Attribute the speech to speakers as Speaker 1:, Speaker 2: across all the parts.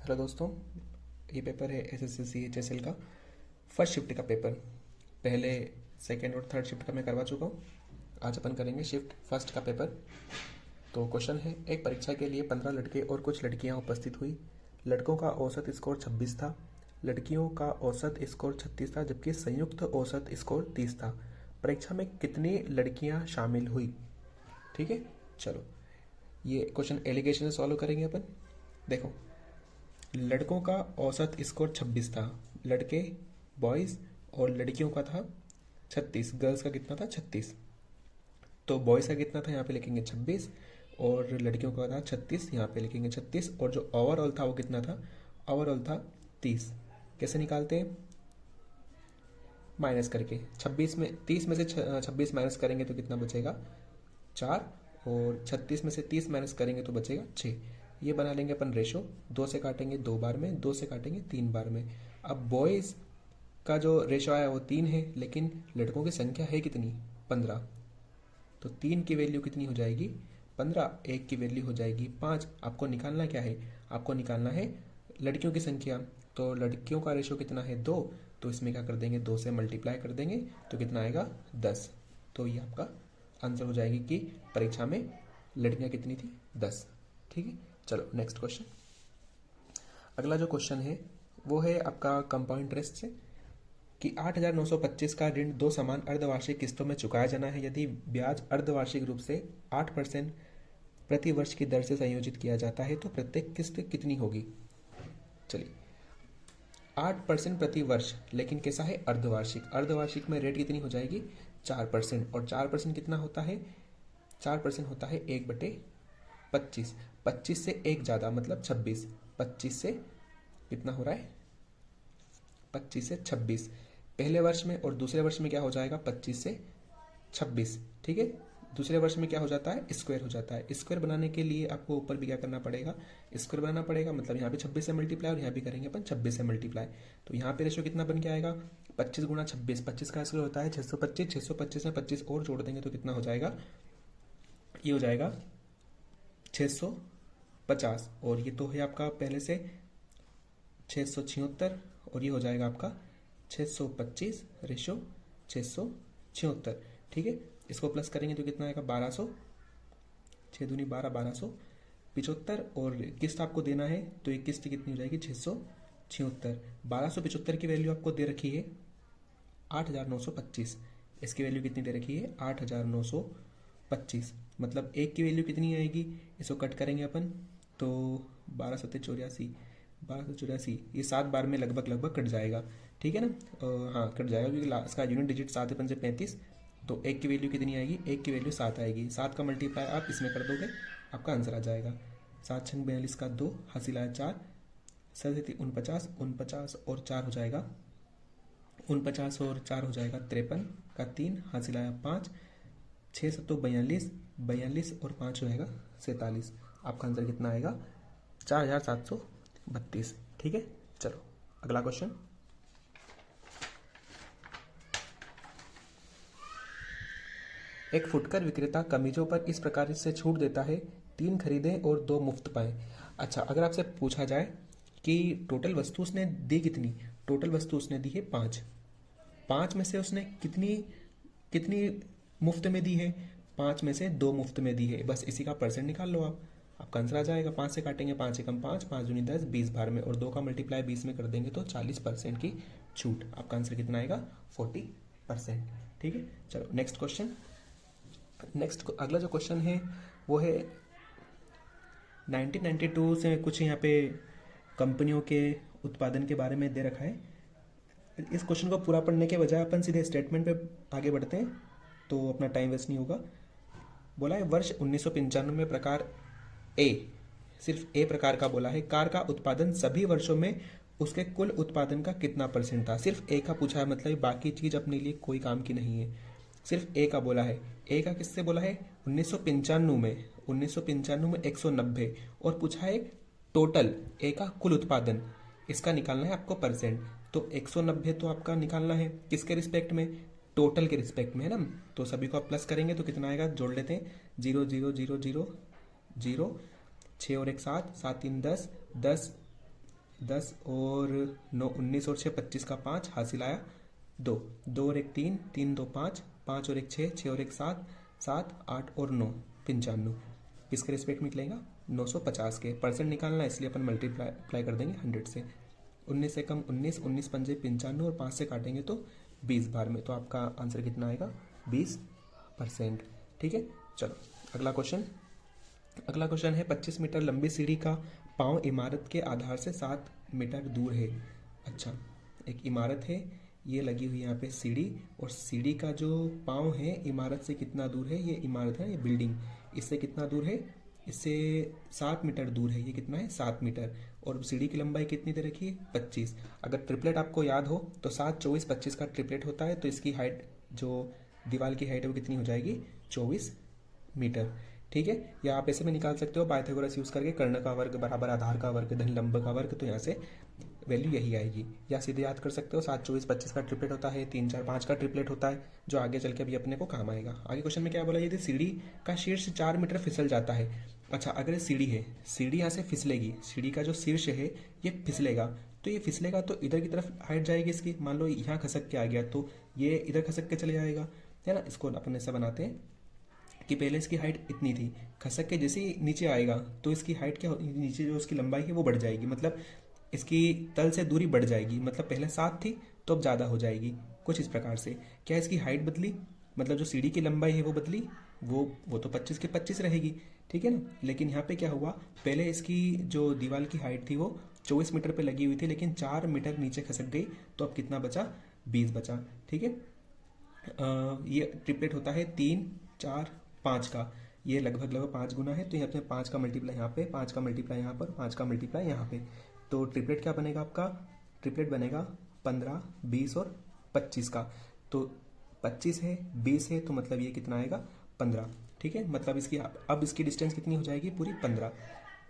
Speaker 1: Hello दोस्तों, ये paper है एसएससी सीएचएसएल का फर्स्ट शिफ्ट का पेपर। पहले सेकंड और थर्ड शिफ्ट का मैं करवा चुका हूँ। आज अपन करेंगे शिफ्ट फर्स्ट का पेपर। तो क्वेश्चन है, एक परीक्षा के लिए 15 लड़के और कुछ लड़कियाँ उपस्थित हुई। लड़कों का औसत स्कोर 26 था, लड़कियों का औसत स्कोर 36 था, जबकि संयुक्त औसत स्कोर 30 था। परीक्षा में कितनी लड़कियाँ शामिल हुई? ठीक है, चलो ये क्वेश्चन एलिगेशन से सॉल्व करेंगे अपन। देखो, लड़कों का औसत स्कोर 26 था, लड़के बॉयज़, और लड़कियों का था 36। गर्ल्स का कितना था? 36। तो बॉयज़ का कितना था? यहाँ पे लिखेंगे 26, और लड़कियों का था 36, यहाँ पे लिखेंगे 36। और जो ओवरऑल था वो कितना था? ओवरऑल था 30। कैसे निकालते हैं? माइनस करके। 26 में 30 में से 26 माइनस करेंगे तो कितना बचेगा? 4। और 36 में से 30 माइनस करेंगे तो बचेगा 6। ये बना लेंगे अपन रेशो। 2 से काटेंगे 2 बार में, 2 से काटेंगे 3 बार में। अब बॉयज़ का जो रेशो आया वो 3 है, लेकिन लड़कों की संख्या है कितनी? 15। तो 3 की वैल्यू कितनी हो जाएगी? 15। 1 की वैल्यू हो जाएगी 5। आपको निकालना क्या है? आपको निकालना है लड़कियों की संख्या। तो लड़कियों का रेशो कितना है? 2। तो इसमें क्या कर देंगे? 2 से मल्टीप्लाई कर देंगे तो कितना आएगा? 10। तो ये आपका आंसर हो जाएगी कि परीक्षा में लड़कियां कितनी थी? 10। ठीक है, चलो नेक्स्ट क्वेश्चन। अगला जो क्वेश्चन है वो है आपका कंपाउंड इंटरेस्ट से, कि 8,925 का ऋण 2 समान अर्धवार्षिक किस्तों में चुकाया जाना है। यदि ब्याज अर्धवार्षिक रूप से 8% प्रति वर्ष की दर से संयोजित किया जाता है तो प्रत्येक किस्त कितनी होगी? चलिए, 8% प्रति वर्ष, लेकिन कैसा है? अर्धवार्षिक। अर्धवार्षिक में रेट कितनी हो जाएगी? 4%। और 4% कितना होता है? 4% होता है 1/25। 25 से 1 ज़्यादा मतलब 26। 25 से कितना हो रहा है? 25 से 26 पहले वर्ष में, और दूसरे वर्ष में क्या हो जाएगा? 25 से 26। ठीक है, दूसरे वर्ष में क्या हो जाता है? स्क्वायर हो जाता है। स्क्वायर बनाने के लिए आपको ऊपर भी क्या करना पड़ेगा? स्क्वायर बनाना पड़ेगा। मतलब यहाँ पे 26 से मल्टीप्लाई, और यहाँ भी करेंगे अपन 26 से मल्टीप्लाई। तो यहाँ पे रेशो कितना बन के आएगा? 25 गुणा 26। 25 का स्क्वायर होता है 625। 625 में 25 और जोड़ देंगे तो कितना हो जाएगा? ये हो जाएगा 650। और ये तो है आपका पहले से 676, और ये हो जाएगा आपका 625 रेशो 676। ठीक है, इसको प्लस करेंगे तो कितना आएगा? 1200। 6 दूनी 12, 1275। और किस्त आपको देना है तो एक किस्त कितनी हो जाएगी? 676। 1275 की वैल्यू आपको दे रखी है 8,925। इसकी वैल्यू कितनी दे रखी है? 8,925। मतलब एक की वैल्यू कितनी आएगी? इसको कट करेंगे अपन तो 12 1284, ये 7 बार में लगभग कट जाएगा। ठीक है ना? हाँ, कट जाएगा क्योंकि इसका यूनिट डिजिट 7 5 35। तो एक की वैल्यू कितनी आएगी? एक की वैल्यू 7 आएगी। 7 का मल्टीप्लाई आप इसमें कर दोगे, आपका आंसर आ जाएगा। 7 छंग 42 का 2, हासिल आया 4, 7 49, 49 और 4 हो जाएगा 49, और 4 हो जाएगा 53 का 3, हासिल आया 5, 6 7 42, 42 और 5 हो जाएगा 47। आपका आंसर कितना आएगा? 4,732। ठीक है, चलो अगला क्वेश्चन। एक फुटकर विक्रेता कमीजों पर इस प्रकार से छूट देता है, 3 खरीदें और 2 मुफ्त पाएं। अच्छा, अगर आपसे पूछा जाए कि टोटल वस्तु उसने दी कितनी? टोटल वस्तु उसने दी है 5। 5 में से उसने कितनी कितनी मुफ्त में दी है? 5 में से 2 मुफ्त में दी है। बस इसी का परसेंट निकाल लो आप, आपका आंसर आ जाएगा। 5 से काटेंगे 5 एकम 5, 5 दूनी 10, 20 बार में, और 2 का मल्टीप्लाई 20 में कर देंगे तो 40% की छूट। आपका आंसर कितना आएगा? 40%। ठीक है, चलो नेक्स्ट क्वेश्चन। नेक्स्ट अगला जो क्वेश्चन है वो है 1992 से कुछ यहाँ पे कंपनियों के उत्पादन के बारे में दे रखा है। इस क्वेश्चन को पूरा पढ़ने के बजाय अपन सीधे स्टेटमेंट पे आगे बढ़ते हैं तो अपना टाइम वेस्ट नहीं होगा। बोला है वर्ष 1995 में प्रकार ए, सिर्फ ए प्रकार का बोला है, कार का उत्पादन सभी वर्षों में उसके कुल उत्पादन का कितना परसेंट था? सिर्फ ए का पूछा है, मतलब बाकी चीज अपने लिए कोई काम की नहीं है। सिर्फ ए का बोला है। ए का किससे बोला है? 1995 में। 1995 में 190, और पूछा है टोटल ए का कुल उत्पादन, इसका निकालना है आपको परसेंट। तो 190 तो आपका निकालना है किसके रिस्पेक्ट में? टोटल के रिस्पेक्ट में, है ना? तो सभी को आप प्लस करेंगे तो कितना आएगा? जोड़ लेते हैं, 0 0 0 0 0, 6 और 1 7, 7 3 10, 10 10 और 9 19 और 6 25 का 5 हासिल आया 2, 2 और 1 3, 3 2 5, 5 और 1 6, 6 और 1 7, 7 8 और 9 95। किसके रिस्पेक्ट में निकलेगा 950 के। परसेंट निकालना है इसलिए अपन मल्टीप्लाई कर देंगे 100 से। 19 से कम 19, 19 पंजे 95 और 5 से काटेंगे तो 20 बार में, तो आपका आंसर कितना आएगा 20%। ठीक है, चलो अगला क्वेश्चन। अगला क्वेश्चन है 25 मीटर लंबी सीढ़ी का पांव इमारत के आधार से 7 मीटर दूर है। अच्छा, एक इमारत है, ये लगी हुई यहाँ पे सीढ़ी, और सीढ़ी का जो पांव है इमारत से कितना दूर है, ये इमारत है, ये बिल्डिंग, इससे कितना दूर है, इससे 7 मीटर दूर है। ये कितना है 7 मीटर। और सीढ़ी की लंबाई कितनी दे रखी है 25। अगर ट्रिपलेट आपको याद हो तो 7 24 25 का ट्रिपलेट होता है, तो इसकी हाइट जो दीवार की हाइट है वो कितनी हो जाएगी 24 मीटर। ठीक है, या आप ऐसे में निकाल सकते हो पाइथागोरस यूज करके, कर्ण का वर्ग बराबर आधार का वर्ग धन लंब का वर्ग, तो यहाँ से वैल्यू यही आएगी। या सीधे याद कर सकते हो 7 24 25 का ट्रिपलेट होता है, 3 4 5 का ट्रिपलेट होता है, जो आगे चल के अभी अपने को काम आएगा। आगे क्वेश्चन में क्या बोला, यदि सीढ़ी का शीर्ष 4 मीटर फिसल जाता है। अच्छा, अगर ये सीढ़ी है, सीढ़ी यहाँ से फिसलेगी, सीढ़ी का जो शीर्ष है ये फिसलेगा, तो ये फिसलेगा तो इधर की तरफ हाइट जाएगी इसकी। मान लो यहाँ खसक के आ गया तो ये इधर खसक के चले जाएगा, है ना। इसको अपन ऐसा बनाते हैं कि पहले इसकी हाइट इतनी थी, खसक के जैसे ही नीचे आएगा तो इसकी हाइट क्या, नीचे जो उसकी लंबाई है वो बढ़ जाएगी, मतलब इसकी तल से दूरी बढ़ जाएगी। मतलब पहले 7 थी तो अब ज़्यादा हो जाएगी, कुछ इस प्रकार से। क्या इसकी हाइट बदली, मतलब जो सीढ़ी की लंबाई है वो बदली, वो तो 25 के 25 रहेगी, ठीक है ना। लेकिन यहाँ पे क्या हुआ, पहले इसकी जो दीवार की हाइट थी वो 24 मीटर पे लगी हुई थी, लेकिन 4 मीटर नीचे खसक गई, तो अब कितना बचा 20 बचा। ठीक है, ये ट्रिपलेट होता है 3 4 5 का, ये लगभग 5 गुना है, तो यहाँ पे 5 का मल्टीप्लाई यहाँ पे, 5 का मल्टीप्लाई यहाँ पर, 5 का मल्टीप्लाई यहाँ पे, तो ट्रिपलेट क्या बनेगा आपका, ट्रिपलेट बनेगा 15 20 और 25 का। तो 25 है 20 है, तो मतलब ये कितना आएगा 15। ठीक है, मतलब इसकी अब इसकी डिस्टेंस कितनी हो जाएगी पूरी 15।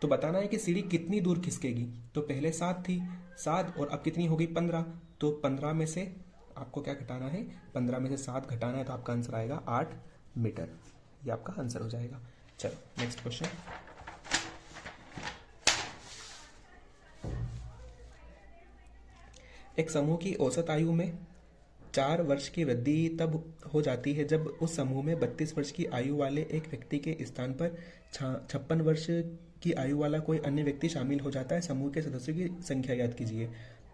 Speaker 1: तो बताना है कि सीढ़ी कितनी दूर खिसकेगी, तो पहले 7 थी, 7 और अब कितनी हो गई 15, तो 15 में से आपको क्या घटाना है, 15 में से 7 घटाना है, तो आपका आंसर आएगा 8 मीटर। ये आपका आंसर हो जाएगा। चलो नेक्स्ट क्वेश्चन। एक समूह की औसत आयु में 4 वर्ष की वृद्धि तब हो जाती है जब उस समूह में 32 वर्ष की आयु वाले एक व्यक्ति के स्थान पर 56 वर्ष की आयु वाला कोई अन्य व्यक्ति शामिल हो जाता है। समूह के सदस्यों की संख्या याद कीजिए।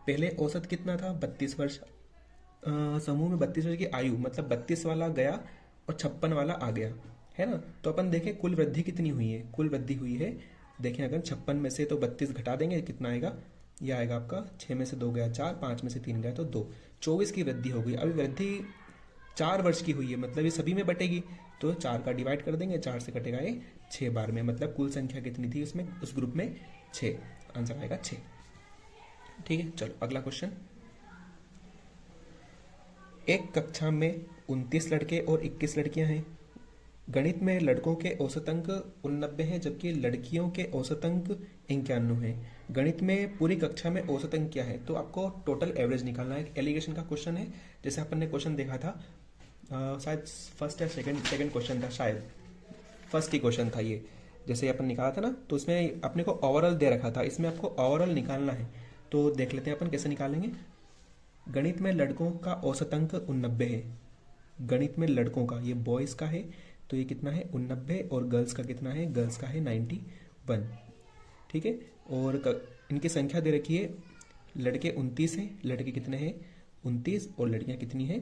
Speaker 1: पहले औसत कितना था 32 वर्ष, समूह में 32 वर्ष की आयु, मतलब 32 वाला गया और 56 वाला आ गया, है ना। तो अपन देखें कुल वृद्धि कितनी हुई है, कुल वृद्धि हुई है, देखें अगर 56 में से तो 32 घटा देंगे कितना आएगा, यह आएगा आपका 6 में से 2 गया 4, 5 में से 3 गया तो 2, 24 की वृद्धि हो गई। अभी वृद्धि 4 वर्ष की हुई है, मतलब ये सभी में बटेगी, तो 4 का डिवाइड कर देंगे, 4 से कटेगा ये 6 बार में, मतलब कुल संख्या कितनी थी उसमें, उस ग्रुप में 6, आंसर आएगा 6। ठीक है, चलो अगला क्वेश्चन। एक कक्षा में 29 लड़के और 21 लड़कियां हैं। गणित में लड़कों के औसत अंक 89 हैं जबकि लड़कियों के औसत अंक 91 हैं। गणित में पूरी कक्षा में औसत अंक क्या है, तो आपको टोटल एवरेज निकालना है। एलिगेशन का क्वेश्चन है, जैसे अपन ने क्वेश्चन देखा था, शायद फर्स्ट या सेकंड क्वेश्चन था, शायद फर्स्ट ही क्वेश्चन था ये, जैसे अपन निकाला था ना, तो उसमें अपने को ओवरऑल दे रखा था, इसमें आपको ओवरऑल निकालना है। तो देख लेते हैं अपन कैसे निकालेंगे। गणित में लड़कों का औसत अंक 89 है, गणित में लड़कों का, ये बॉयज का है, तो ये कितना है 89, और गर्ल्स का कितना है, गर्ल्स का है 91। ठीक है, और इनकी संख्या दे रखी है, लड़के 29 हैं, लड़के कितने हैं 29, और लड़कियां कितनी हैं,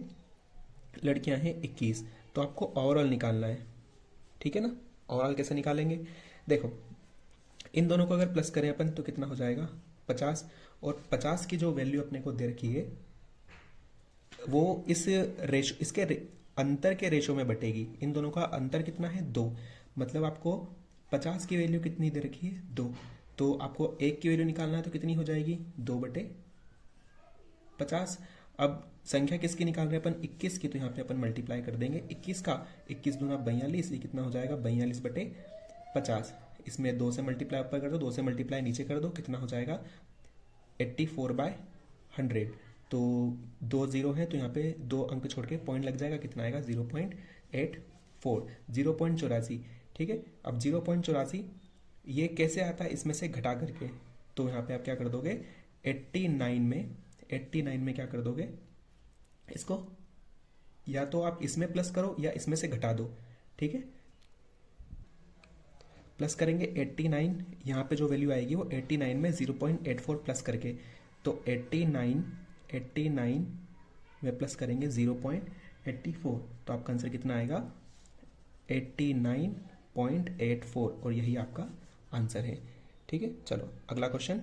Speaker 1: लड़कियां हैं 21। तो आपको ओवरऑल निकालना है, ठीक है ना। ओवरऑल कैसे निकालेंगे, देखो इन दोनों को अगर प्लस करें अपन तो कितना हो जाएगा 50, और 50 की जो वैल्यू अपने को दे रखी है वो इस रेशो, इसके अंतर के रेशो में बटेगी। इन दोनों का अंतर कितना है 2, मतलब आपको 50 की वैल्यू कितनी दे रखी है 2, तो आपको 1 की वैल्यू निकालना है तो कितनी हो जाएगी 2/50। अब संख्या किसकी निकाल रहे हैं अपन 21 की, तो यहाँ पे अपन मल्टीप्लाई कर देंगे 21 का, 21 दूना 42, ये कितना हो जाएगा 42/50। इसमें 2 से मल्टीप्लाई ऊपर कर दो, 2 से मल्टीप्लाई नीचे कर दो, कितना हो जाएगा 84/100। तो 2 0 है तो यहाँ पे 2 अंक छोड़ के पॉइंट लग जाएगा, कितना आएगा 0.84, 0.84। ठीक है, अब 0.84 ये कैसे आता है, इसमें से घटा करके, तो यहाँ पे आप क्या कर दोगे 89 में क्या कर दोगे, इसको या तो आप इसमें प्लस करो या इसमें से घटा दो, ठीक है। प्लस करेंगे 89, यहाँ पे जो वैल्यू आएगी वो 89 में 0.84 प्लस करके, तो 89 में प्लस करेंगे 0.84, तो आपका आंसर कितना आएगा 89.84, और यही आपका आंसर है, ठीक है। चलो अगला क्वेश्चन।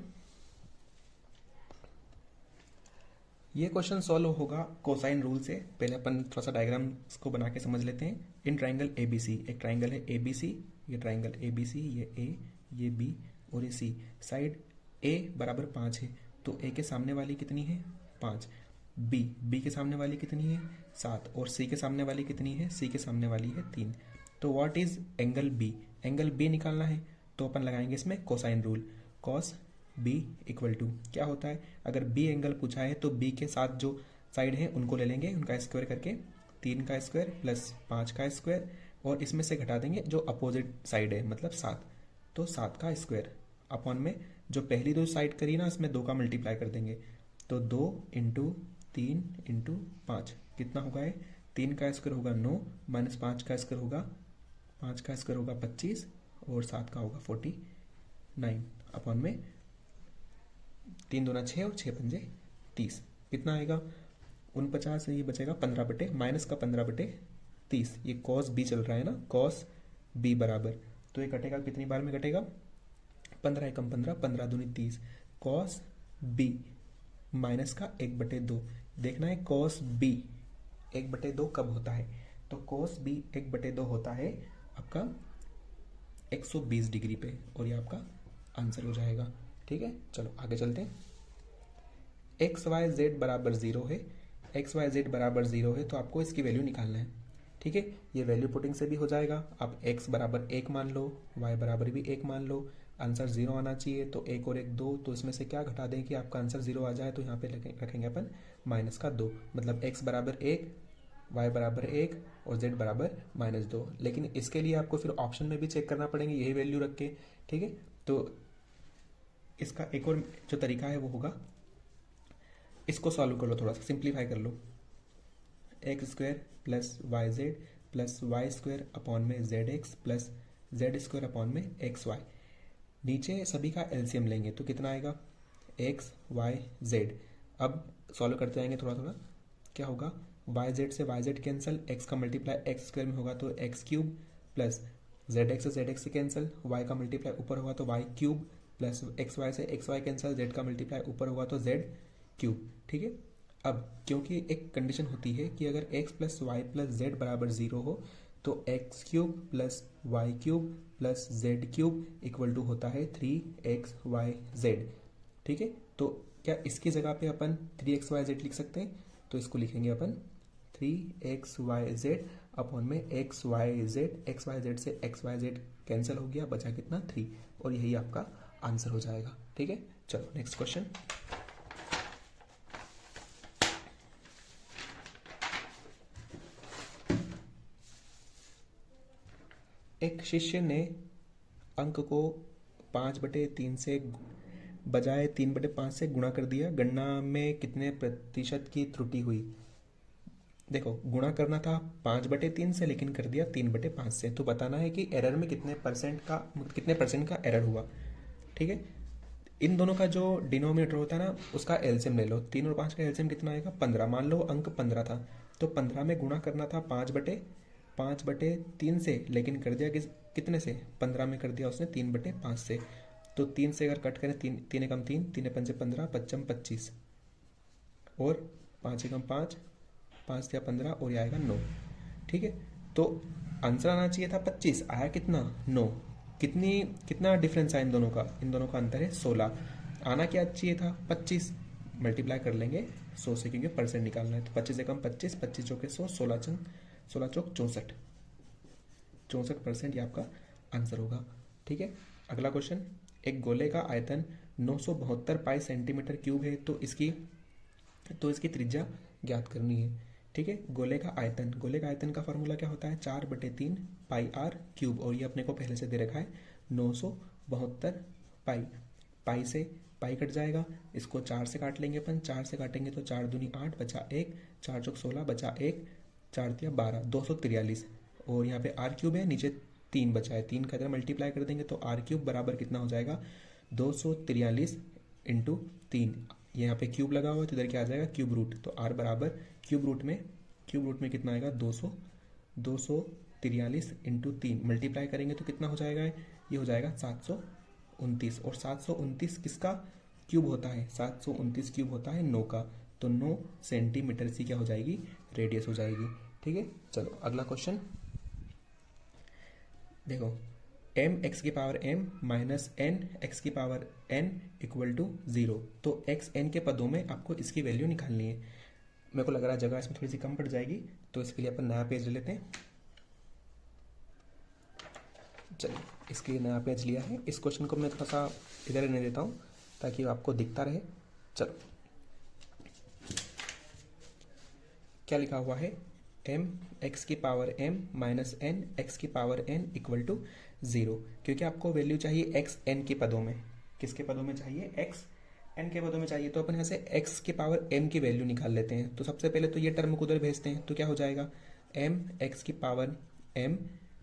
Speaker 1: ये क्वेश्चन सॉल्व होगा कोसाइन रूल से। पहले अपन थोड़ा सा डायग्राम को बना के समझ लेते हैं। इन ट्राइंगल ABC, एक ट्राइंगल है ABC, ये ट्राइंगल ABC, ये A, ये B और ये C। साइड A बराबर 5 है, तो A के सामने वाली कितनी है 5, B के सामने वाली कितनी है 7, और C के सामने वाली कितनी है, C के सामने वाली है 3। तो what is angle B, angle B निकालना है, तो अपन लगाएंगे इसमें cosine rule. Cos B equal to क्या होता है, अगर B एंगल पूछा है तो B के साथ जो साइड है उनको ले लेंगे, उनका स्क्वायर करके 3 का स्क्वायर प्लस 5 का स्क्वायर, और इसमें से घटा देंगे जो अपोजिट साइड है मतलब 7, तो 7 का स्क्वायर अपॉन में जो पहली दो साइड करी ना इसमें 2 का मल्टीप्लाई कर देंगे, तो 2 इंटू 3 इंटू 5 कितना होगा, ये 3 का स्क्वायर होगा 9 माइनस 5 का स्क्वायर होगा 5 का स्क्वायर होगा 25 और 7 का होगा 49 अपॉन में 3 दूना 6 और 6 पंजे 30, कितना आएगा 49 से ये बचेगा 15 बटे माइनस का 15 बटे 30, ये कॉस बी चल रहा है ना, कॉस बी बराबर, तो ये कटेगा कितनी बार में कटेगा 15 एकम 15, 15 दूनी 30, कॉस बी माइनस का 1/2। देखना है कॉस बी 1/2 कब होता है, तो कॉस बी 1/2 होता है आपका 120 डिग्री पे, और ये आपका आंसर हो जाएगा, ठीक है। चलो आगे चलते हैं। एक्स वाई जेड बराबर 0 है, एक्स वाई जेड बराबर 0 है, तो आपको इसकी वैल्यू निकालना है, ठीक है। ये वैल्यू पुटिंग से भी हो जाएगा। आप x बराबर 1 मान लो, y बराबर भी 1 मान लो, आंसर 0 आना चाहिए, तो 1 और 1 2, तो इसमें से क्या घटा दें कि आपका आंसर 0 आ जाए, तो यहाँ पे रखेंगे अपन माइनस का 2, मतलब x बराबर 1, y बराबर 1 और z बराबर -2। लेकिन इसके लिए आपको फिर ऑप्शन में भी चेक करना पड़ेंगे यही वैल्यू रख के, ठीक है। तो इसका एक और जो तरीका है वो होगा, इसको सॉल्व कर लो, थोड़ा सा सिंप्लीफाई कर लो, x square plus y z plus y square upon में z x plus z square upon में एक्स वाई। नीचे सभी का एलसीएम लेंगे तो कितना आएगा एक्स वाई जेड। अब सॉल्व करते जाएंगे थोड़ा थोड़ा, क्या होगा वाई जेड से वाई जेड कैंसिल, एक्स का मल्टीप्लाई एक्स स्क्वायर में होगा तो x cube, plus z x से जेड एक्स से कैंसिल, वाई का मल्टीप्लाई ऊपर होगा तो Y cube, plus X Y से एक्स वाई कैंसिल, जेड का मल्टीप्लाई ऊपर होगा तो जेड क्यूब, ठीक है। अब क्योंकि एक कंडीशन होती है कि अगर x plus Y plus Z बराबर 0 हो तो x cube plus Y cube plus Z cube equal to होता है 3xyz, ठीक है। तो क्या इसकी जगह पे अपन 3xyz लिख सकते हैं, तो इसको लिखेंगे अपन 3xyz अपॉन में xyz, xyz से xyz कैंसिल हो गया, बचा कितना 3, और यही आपका आंसर हो जाएगा, ठीक है। चलो नेक्स्ट क्वेश्चन। एक शिष्य ने अंक को 5/3 से बजाय 3/5 से गुणा कर दिया, गणना में कितने प्रतिशत की त्रुटि हुई। देखो गुणा करना था 5/3 से लेकिन कर दिया 3/5 से, तो बताना है कि एरर में कितने परसेंट का एरर हुआ, ठीक है। इन दोनों का जो डिनोमिनेटर होता है ना उसका एलसीएम ले लो, 3 और 5 का एलसीएम कितना आएगा 15। मान लो अंक 15 था तो 15 में गुणा करना था 5/3 से, लेकिन कर दिया कितने से 15 में कर दिया उसने 3/5 से, तो 3 से अगर कट करें 3 एकम 3, 3 पंजे 15, 5 25 और 5 एकम 5, 5 या 15 और ये आएगा 9, ठीक है। तो आंसर आना चाहिए था 25, आया कितना 9। कितना डिफरेंस है इन दोनों का अंतर है 16, आना क्या चाहिए था 25, मल्टीप्लाई कर लेंगे 100 से क्योंकि परसेंट निकालना है, तो 25 एकम 25, 25 चौके 100, 16 चौक 64% ये आपका आंसर होगा, ठीक है। अगला क्वेश्चन, एक गोले का आयतन 972 पाई सेंटीमीटर क्यूब है, तो इसकी त्रिज्या ज्ञात करनी है, ठीक है। गोले का आयतन का फॉर्मूला क्या होता है 4/3 पाई आर क्यूब, और ये अपने को पहले से दे रखा है 972 पाई से पाई कट जाएगा, इसको 4 से काट लेंगे अपन, 4 से काटेंगे तो 4 दूनी 8 बचा 1, 4 चौक 16 बचा 1, 4 तिया 12, 243। और यहाँ पे आर क्यूब है, नीचे 3 बचा है, 3 का इधर मल्टीप्लाई कर देंगे तो आर क्यूब बराबर कितना हो जाएगा 243 इंटू 3। यहाँ पे क्यूब लगा हुआ है तो इधर क्या आ जाएगा क्यूब रूट, तो आर बराबर क्यूब रूट में कितना आएगा 243 इंटू 3 मल्टीप्लाई करेंगे तो कितना हो जाएगा, ये हो जाएगा 729। और 729 किसका क्यूब होता है, 729 क्यूब होता है 9 का, तो 9 सेंटीमीटर सी क्या हो जाएगी रेडियस हो जाएगी। ठीक है, चलो अगला क्वेश्चन देखो, एम एक्स की power M minus N X की पावर एन इक्वल टू 0। तो एक्स एन के पदों में आपको इसकी वैल्यू निकालनी है। मेरे को लग रहा है जगह इसमें थोड़ी सी कम पड़ जाएगी, तो इसके लिए अपन नया पेज ले लेते हैं। चलिए, इसके लिए नया पेज लिया है। इस क्वेश्चन को मैं थोड़ा सा इधर रहने देता हूँ ताकि आपको दिखता रहे। चलो, क्या लिखा हुआ है, एम एक्स की power M minus N X की पावर एन इक्वल टू 0। क्योंकि आपको वैल्यू चाहिए एक्स एन के पदों में। किसके पदों में चाहिए, एक्स एन के पदों में चाहिए। तो अपन यहाँ से एक्स की पावर एम की वैल्यू निकाल लेते हैं। तो सबसे पहले तो ये टर्म को उधर भेजते हैं, तो क्या हो जाएगा, एम एक्स की power M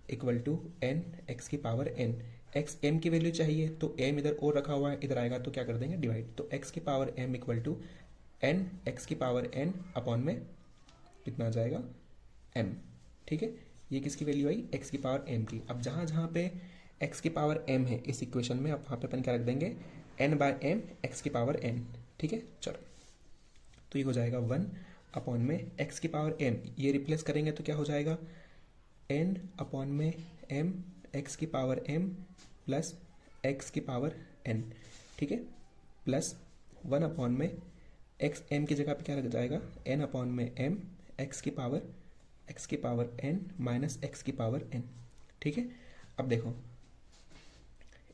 Speaker 1: equal to N X की पावर एन। एक्स एम की वैल्यू चाहिए तो एम इधर और रखा हुआ है, इधर आएगा तो क्या कर देंगे डिवाइड, तो एक्स की power M equal to N X की पावर एन अपॉन में कितना आ जाएगा एम। ठीक है, ये किसकी वैल्यू आई, एक्स की पावर एम की। अब जहाँ जहाँ पे एक्स की पावर एम है इस इक्वेशन में, अब वहाँ पे अपन क्या रख देंगे, एन बाय एम एक्स की पावर एन। ठीक है, चलो, तो ये हो जाएगा 1 अपॉन में एक्स की पावर एम, ये रिप्लेस करेंगे तो क्या हो जाएगा, एन अपॉन में एम एक्स की पावर एम प्लस एक्स की पावर एन। ठीक है, प्लस 1 अपॉन में एक्स एम की जगह पे क्या रख जाएगा, एन अपॉन में एम एक्स की पावर एन माइनस एक्स की पावर एन। ठीक है, अब देखो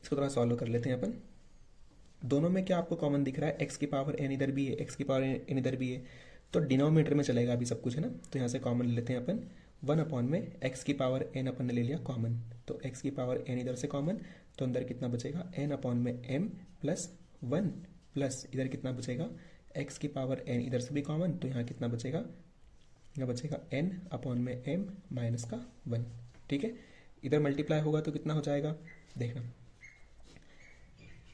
Speaker 1: इसको थोड़ा सॉल्व कर लेते हैं अपन। दोनों में क्या आपको कॉमन दिख रहा है, एक्स की पावर एन इधर भी है, एक्स की पावर एन इधर भी है, तो डिनोमिनेटर में चलेगा अभी सब कुछ है ना। तो यहाँ से कॉमन ले लेते हैं अपन, 1 अपॉन में एक्स की पावर एन अपन ने ले लिया कॉमन, तो एक्स की पावर एन इधर से कॉमन, तो अंदर कितना बचेगा, एन अपॉन में एम प्लस 1 प्लस इधर कितना बचेगा, एक्स की पावर एन इधर से भी कॉमन, तो यहाँ कितना बचेगा, यहाँ बचेगा एन अपॉन में एम माइनस का 1। ठीक है, इधर मल्टीप्लाई होगा तो कितना हो जाएगा, देखना,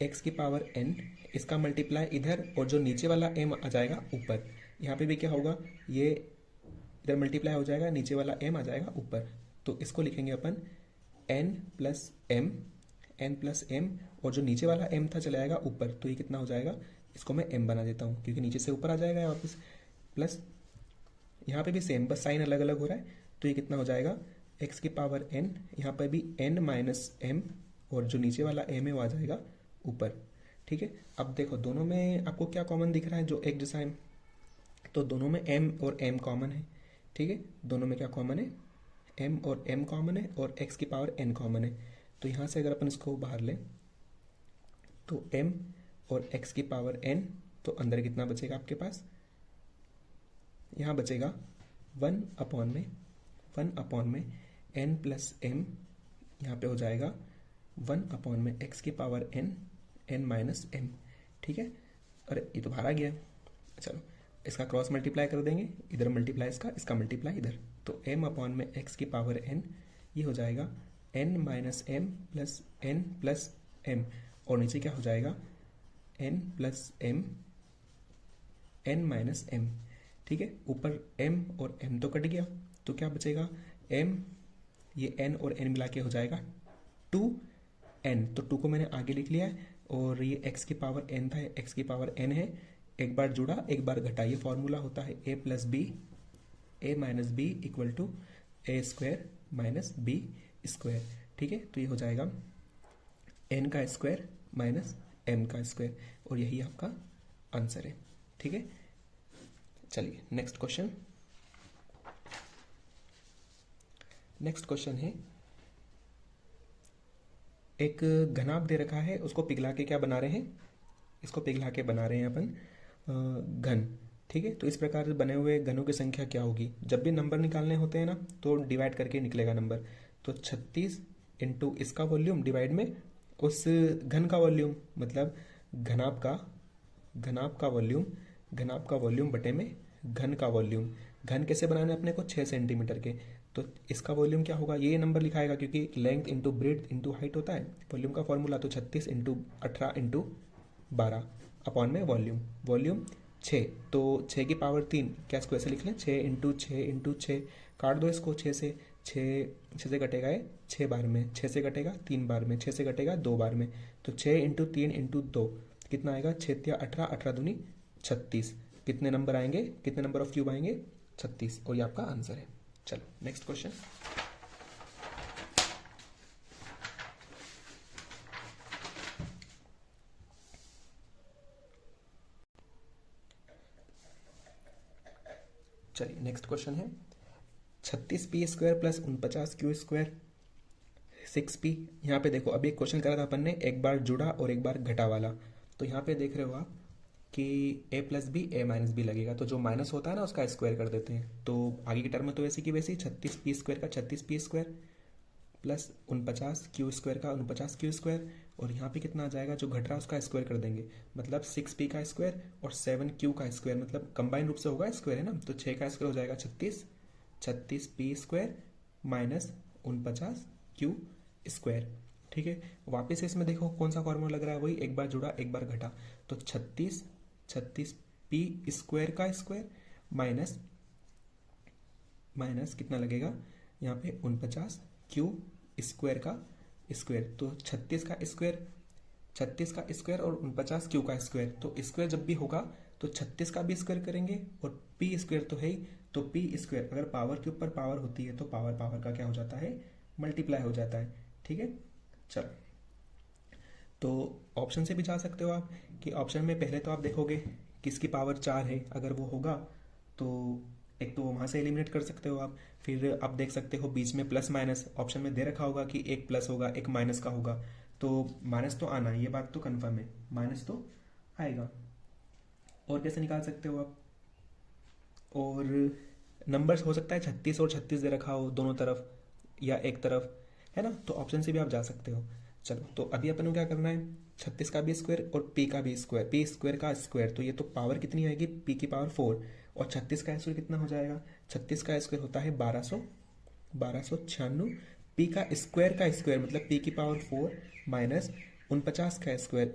Speaker 1: एक्स की पावर एन इसका मल्टीप्लाई इधर, और जो नीचे वाला एम आ जाएगा ऊपर। यहाँ पे भी क्या होगा, ये इधर मल्टीप्लाई हो जाएगा, नीचे वाला एम आ जाएगा ऊपर, तो इसको लिखेंगे अपन एन प्लस एम, और जो नीचे वाला एम था चला जाएगा ऊपर, तो ये कितना हो जाएगा, इसको मैं एम बना देता हूँ क्योंकि नीचे से ऊपर आ जाएगा वापस, प्लस यहाँ पे भी सेम, बस साइन अलग अलग हो रहा है, तो ये कितना हो जाएगा, एक्स की पावर एन, यहाँ पर भी एन माइनस एम, और जो नीचे वाला एम है वो आ जाएगा ऊपर। ठीक है, अब देखो दोनों में आपको क्या कॉमन दिख रहा है, जो एक जैसा है, तो दोनों में एम और एम कॉमन है। ठीक है, दोनों में क्या कॉमन है, एम और एम कॉमन है, और एक्स की पावर एन कॉमन है। तो यहाँ से अगर अपन इसको बाहर लें तो एम और एक्स की पावर एन, तो अंदर कितना बचेगा आपके पास, यहाँ बचेगा 1 अपॉन में एन प्लस एम, यहाँ पे हो जाएगा 1 अपॉन में एक्स की पावर एन माइनस एम। ठीक है, अरे ये तो बाहर आ गया, चलो इसका क्रॉस मल्टीप्लाई कर देंगे, इधर मल्टीप्लाई इसका मल्टीप्लाई इधर, तो m अपॉन में x की पावर n, ये हो जाएगा n minus m plus m, और नीचे क्या हो जाएगा, n plus m n minus m। ठीक है, ऊपर m और m तो कट गया, तो क्या बचेगा, m, ये n और n मिला के हो जाएगा 2n, तो 2 को मैंने आगे लिख लिया है, और ये x की पावर n था, x की पावर n है, एक बार जुड़ा एक बार घटा, ये फॉर्मूला होता है a plus b, a minus b equal to a square minus b square. ठीक है, तो ये हो जाएगा n का स्क्वायर माइनस m का स्क्वायर, और यही आपका आंसर है। ठीक है, चलिए नेक्स्ट क्वेश्चन है, एक घनाभ दे रखा है, उसको पिघला के क्या बना रहे हैं, इसको पिघला के बना रहे हैं अपन घन। ठीक है, तो इस प्रकार से बने हुए घनों की संख्या क्या होगी, जब भी नंबर निकालने होते हैं ना तो डिवाइड करके निकलेगा नंबर, तो 36 इंटू इसका वॉल्यूम डिवाइड में उस घन का वॉल्यूम, मतलब घनाभ का वॉल्यूम बटे में घन का वॉल्यूम। घन कैसे बनाना है अपने को, 6 सेंटीमीटर के, तो इसका वॉल्यूम क्या होगा, ये नंबर लिखाएगा क्योंकि length into breadth into height होता है वॉल्यूम का फॉर्मूला, तो 36 इंटू 18 इंटू 12 अपॉन में वॉल्यूम 6, तो 6 की पावर 3, क्या इसको ऐसे लिख लें, 6 इंटू 6 काट दो इसको 6 से, 6 से कटेगा ये 6 बार में, 6 से कटेगा 3 बार में, 6 से कटेगा 2 बार में, तो 6 इंटू 3 इंटू 2 कितना आएगा, 6 या 18, 18 दूनी 36। कितने नंबर आएंगे, कितने नंबर ऑफ क्यूब आएंगे, 36, और ये आपका आंसर है। चलो नेक्स्ट क्वेश्चन। चलिए नेक्स्ट क्वेश्चन है 36p² प्लस 49q² 6p। यहाँ पे देखो अभी एक क्वेश्चन करा था अपन ने, एक बार जुड़ा और एक बार घटा वाला, तो यहाँ पे देख रहे हो आप कि a plus b a minus b लगेगा, तो जो माइनस होता है ना उसका स्क्वायर कर देते हैं, तो आगे की टर्म में तो वैसी की वैसी 36p² का 36p² प्लस 49q² का 49q², और यहाँ पे कितना आ जाएगा, जो घट रहा है उसका स्क्वायर कर देंगे, मतलब 6p का स्क्वायर और 7q का स्क्वायर, मतलब कंबाइन रूप से होगा स्क्वायर है ना, तो 6 का स्क्वायर हो जाएगा 36p² माइनस 49q²। ठीक है, वापस से इसमें देखो कौन सा फॉर्मूला लग रहा है, वही एक बार जुड़ा एक बार घटा, तो 36p² का स्क्वायर माइनस कितना लगेगा यहाँ पे 49q² का स्क्वायर, तो 36 का स्क्वायर और 49q का स्क्वायर, तो स्क्वायर जब भी होगा तो 36 का भी स्क्वायर करेंगे और p² तो है ही, तो p² अगर पावर के ऊपर पावर होती है तो पावर का क्या हो जाता है, मल्टीप्लाई हो जाता है। ठीक है, चलो तो ऑप्शन से भी जा सकते हो आप, कि ऑप्शन में पहले तो आप देखोगे किसकी पावर 4 है, अगर वो होगा तो एक तो वहाँ से एलिमिनेट कर सकते हो आप, फिर आप देख सकते हो बीच में प्लस माइनस ऑप्शन में दे रखा होगा कि एक प्लस होगा एक माइनस का होगा, तो माइनस तो आना है, ये बात तो कन्फर्म है, माइनस तो आएगा। और कैसे निकाल सकते हो आप, और नंबर्स हो सकता है 36 और 36 दे रखा हो दोनों तरफ या एक तरफ, है ना, तो ऑप्शन से भी आप जा सकते हो। चलो तो अभी अपन को क्या करना है, 36 का भी स्क्वायर और p का भी स्क्वायर, p² का स्क्वायर, तो ये तो पावर कितनी आएगी, p की पावर 4, और 36 का स्क्वायर कितना हो जाएगा, 36 का स्क्वायर होता है 1296, p का स्क्वायर मतलब p की पावर 4 माइनस 49 का स्क्वायर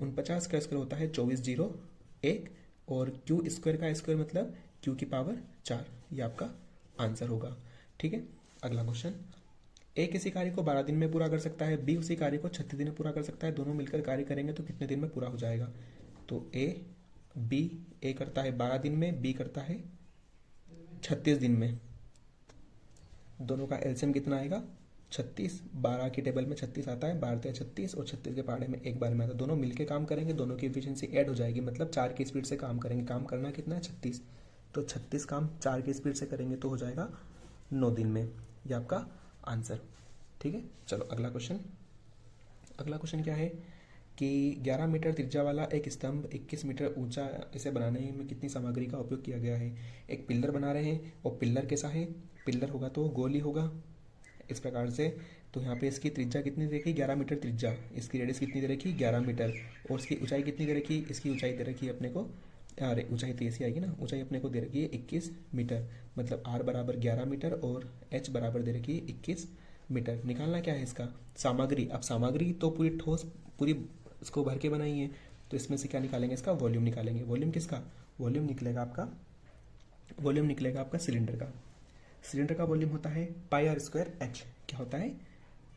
Speaker 1: होता है 2401, और q² का स्क्वायर मतलब q की पावर 4, ये आपका आंसर होगा। ठीक है, अगला क्वेश्चन, ए किसी कार्य को 12 दिन में पूरा कर सकता है, बी उसी कार्य को 36 दिन में पूरा कर सकता है, दोनों मिलकर कार्य करेंगे तो कितने दिन में पूरा हो जाएगा, तो ए करता है 12 दिन में, बी करता है 36 दिन में, दोनों का एलसीएम कितना आएगा 36, 12 की टेबल में 36 आता है, 12 36 और 36 के पहाड़े में एक बार में आता है, दोनों मिलकर काम करेंगे, दोनों की एफिशिएंसी ऐड हो जाएगी, मतलब 4 की स्पीड से काम करेंगे, काम करना कितना है 36, तो 36 काम 4 की स्पीड से करेंगे तो हो जाएगा 9 दिन में, ये आपका आंसर। ठीक है, चलो अगला क्वेश्चन क्या है कि 11 मीटर त्रिज्या वाला एक स्तंभ 21 मीटर ऊंचा, इसे बनाने में कितनी सामग्री का उपयोग किया गया है। एक पिलर बना रहे हैं और पिलर कैसा है, पिलर होगा तो गोल ही होगा इस प्रकार से, तो यहाँ पे इसकी त्रिज्या कितनी दे रखी, 11 मीटर त्रिज्या, इसकी रेडियस कितनी दे रखी 11 मीटर, और इसकी ऊंचाई कितनी दे रखी, इसकी ऊंचाई दे रखी है अपने को, अरे ऊंचाई तो ऐसी आएगी ना, ऊंचाई अपने को दे रखी है 21 मीटर, मतलब r बराबर 11 मीटर और h बराबर दे रखी है 21 मीटर। निकालना क्या है इसका सामग्री, अब सामग्री तो पूरी ठोस पूरी इसको भर के बनाई है, तो इसमें से क्या निकालेंगे, इसका वॉल्यूम निकालेंगे, वॉल्यूम किसका, वॉल्यूम निकलेगा आपका सिलेंडर का वॉल्यूम होता है πr² h, क्या होता है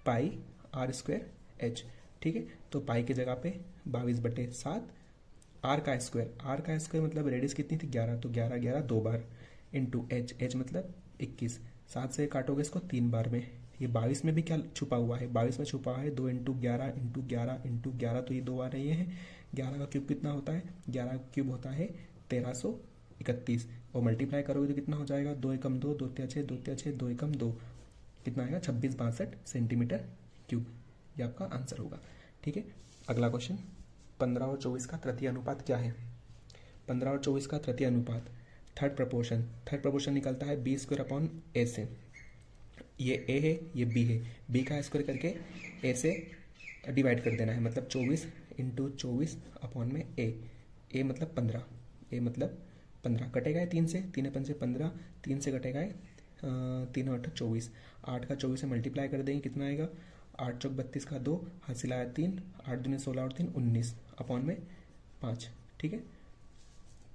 Speaker 1: πr² h। ठीक है, तो पाई की जगह पे 22/7, r का स्क्वायर मतलब रेडियस कितनी थी 11, तो 11 2 बार इंटू h मतलब 21, 7 से काटोगे इसको 3 बार में, ये 22 में भी क्या छुपा हुआ है, 22 में छुपा है 2 इंटू 11 इंटू 11 इंटू 11, तो ये 2 आ रही है, 11 का क्यूब कितना होता है, 11 का क्यूब होता है 1331, और मल्टीप्लाई करोगे तो कितना हो जाएगा, 2 एकम 2, 2 तिया 6, 2 तिया 6, 2 एकम 2, कितना आएगा 2662 सेंटीमीटर क्यूब, ये आपका आंसर होगा। ठीक है, अगला क्वेश्चन, 15 और 24 का तृतीय अनुपात क्या है, 15 और 24 का तृतीय अनुपात, थर्ड प्रपोर्शन निकलता है b² a से, ये a है ये b है, b का स्क्वायर करके a से डिवाइड कर देना है, मतलब 24 इंटू 24/ए। ए मतलब 15, ए मतलब 15 कटेगा है 3 से, 3 × 5 = 15, 3 से कटेगा है 3 और 8 24, 8 का 24 से मल्टीप्लाई कर देंगे कितना आएगा, 8 चौक 32 का 2, हासिल आया 3, 8 दूनी 16 और 3 19/5। ठीक है,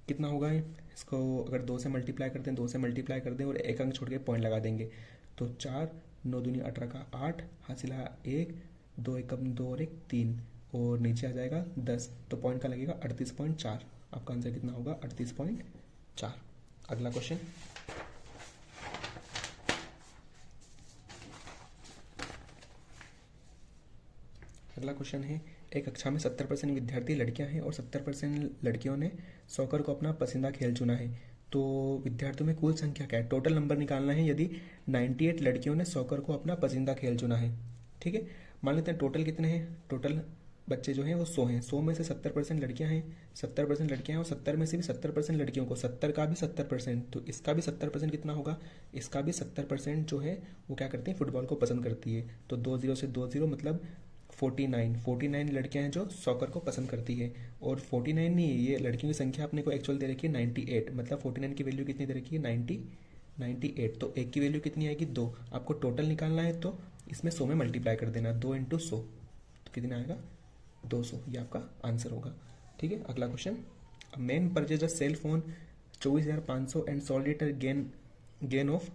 Speaker 1: कितना होगा ये, इसको अगर 2 से मल्टीप्लाई करते हैं, 2 से मल्टीप्लाई कर दें और एक अंक छोड़ के पॉइंट लगा देंगे तो 4, 9 दूनी 18 का 8, हासिल आया 1, 2 एकम 2 और 1 3, और नीचे आ जाएगा 10, तो पॉइंट का लगेगा 38.4। आपका आंसर कितना होगा, 38.4। अगला क्वेश्चन, अगला क्वेश्चन है, एक कक्षा में 70% विद्यार्थी लड़कियां हैं और 70% लड़कियों ने सॉकर को अपना पसंदीदा खेल चुना है, तो विद्यार्थियों में कुल संख्या क्या है, टोटल नंबर निकालना है यदि 98 लड़कियों ने सॉकर को अपना पसंदीदा खेल चुना है। ठीक है, मान लेते हैं टोटल कितने हैं, टोटल बच्चे जो हैं वो 100 हैं, 100 में से 70% लड़कियां हैं, 70% लड़कियां हैं और 70 में से भी 70% लड़कियों को, 70 का भी 70%, तो इसका भी 70% कितना होगा, इसका भी 70% जो है वो क्या करती है, फुटबॉल को पसंद करती है। तो 2 0 से 2 0 मतलब 49 लड़कियां हैं जो सॉकर को पसंद करती है, और 49 नहीं है, ये लड़कियों की संख्या अपने को एक्चुअल दे रखी है 98, मतलब 49 की वैल्यू कितनी दे रखी है 98, तो एक की वैल्यू कितनी आएगी 2, आपको टोटल निकालना है तो इसमें 100 में मल्टीप्लाई कर देना, 2 × 100 तो कितना आएगा 200, ये आपका आंसर होगा। ठीक है, अगला question, man purchase a cell phone 24,500 and sold it gain of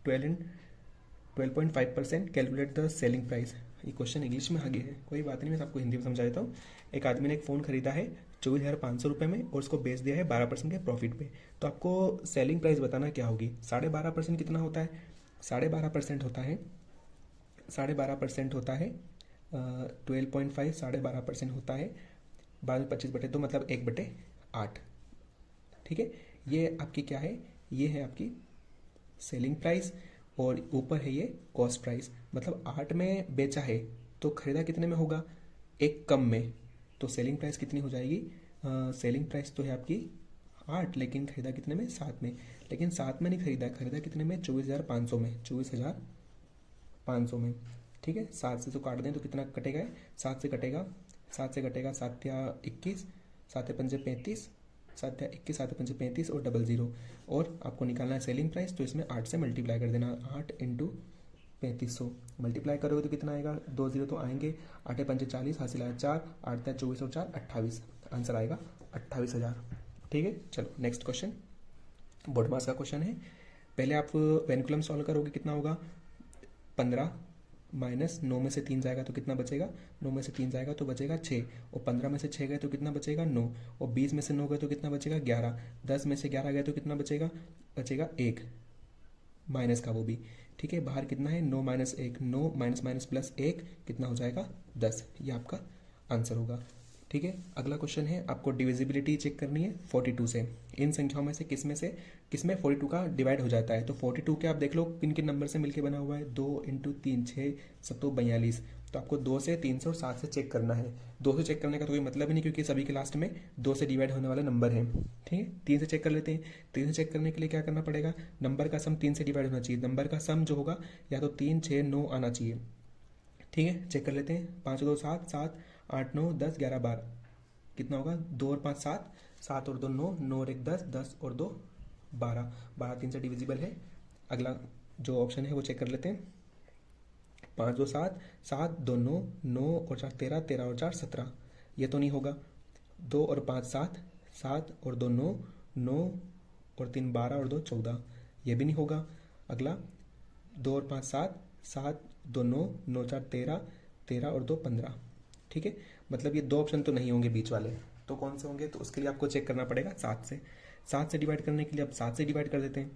Speaker 1: 12.5%, calculate the selling price. ये क्वेश्चन इंग्लिश में आगे है, कोई बात नहीं, मैं आपको हिंदी में समझा देता हूँ। एक आदमी ने एक फ़ोन खरीदा है 24,500 रुपये में और उसको बेच दिया है 12% के प्रॉफिट पे, तो आपको सेलिंग प्राइस बताना क्या होगी। 12.5% कितना होता है, 12.5% होता है, 12.5% होता है 12.5, 12.5% होता है 12/25/2 मतलब 1/8। ठीक है, ये आपकी क्या है, ये है आपकी सेलिंग प्राइस और ऊपर है ये कॉस्ट प्राइस, मतलब 8 में बेचा है तो खरीदा कितने में होगा, 1 कम में, तो सेलिंग प्राइस कितनी हो जाएगी, सेलिंग प्राइस तो है आपकी 8 लेकिन खरीदा कितने में 7 में, लेकिन 7 में नहीं खरीदा, खरीदा कितने में 24,500 में, 24,500 में। ठीक है, 7 से तो काट दें तो कितना कटेगा, 7 से कटेगा, 7 से कटेगा 7 या 21, 7 या 5 35, 7 या 21, 7 या 5 35 और 00, और आपको निकालना है सेलिंग प्राइस, तो इसमें 8 से मल्टीप्लाई कर देना, 8 × 3500 मल्टीप्लाई करोगे तो कितना आएगा, 2 0 तो आएंगे, 8 या 5 40, हासिल आया 4, 8 या 24 और 4 28, आंसर आएगा 28,000। ठीक है, चलो नेक्स्ट क्वेश्चन, बोर्ड मास का क्वेश्चन है। पहले आप वेनिकुलम सॉल्व करोगे, कितना होगा 15 माइनस 9 में से 3 जाएगा तो कितना बचेगा, 9 में से 3 जाएगा तो बचेगा 6, और 15 में से 6 गए तो कितना बचेगा 9, और 20 में से 9 गए तो कितना बचेगा 11, 10 में से 11 गए तो कितना बचेगा 1 माइनस का वो भी। ठीक है, बाहर कितना है 9 - 1, 9 - +1 कितना हो जाएगा 10, ये आपका आंसर होगा। ठीक है, अगला क्वेश्चन है, आपको डिविजिबिलिटी चेक करनी है 42 से, इन संख्याओं में से किसमें 42 का डिवाइड हो जाता है, तो 42 के आप देख लो किन किन नंबर से मिलके बना हुआ है, 2 × 3 6 7 42, तो आपको 2 से 3 से और 7 से चेक करना है। 2 से चेक करने का तो कोई मतलब ही नहीं क्योंकि सभी के लास्ट में 2 से डिवाइड होने वाले नंबर हैं। ठीक है, 3 से चेक कर लेते हैं, 3 से चेक करने के लिए क्या करना पड़ेगा, नंबर का सम 3 से डिवाइड होना चाहिए, नंबर का सम जो होगा या तो 3 6 9 आना चाहिए। ठीक है, चेक कर लेते हैं, 5 2 7 7 8 9 10 11 12 कितना होगा, 2 और 5 7, 7 और 2 9, 9 और 1 10, 10 और 2 12, 12 3 से डिविजिबल है। अगला जो ऑप्शन है वो चेक कर लेते हैं, 5 2 7, 7 2 9, 9 और 4 13, 13 और 4 17, ये तो नहीं होगा। 2 और 5 7, 7 और 2 9, 9 और 3 12 और 2 14, ये भी नहीं होगा। अगला 2 और 5 7, 7 2 9, 9 4 13, 13 और 2 15। ठीक है, मतलब ये 2 ऑप्शन तो नहीं होंगे बीच वाले, तो कौन से होंगे, तो उसके लिए आपको चेक करना पड़ेगा 7 से डिवाइड करने के लिए अब 7 से डिवाइड कर देते हैं।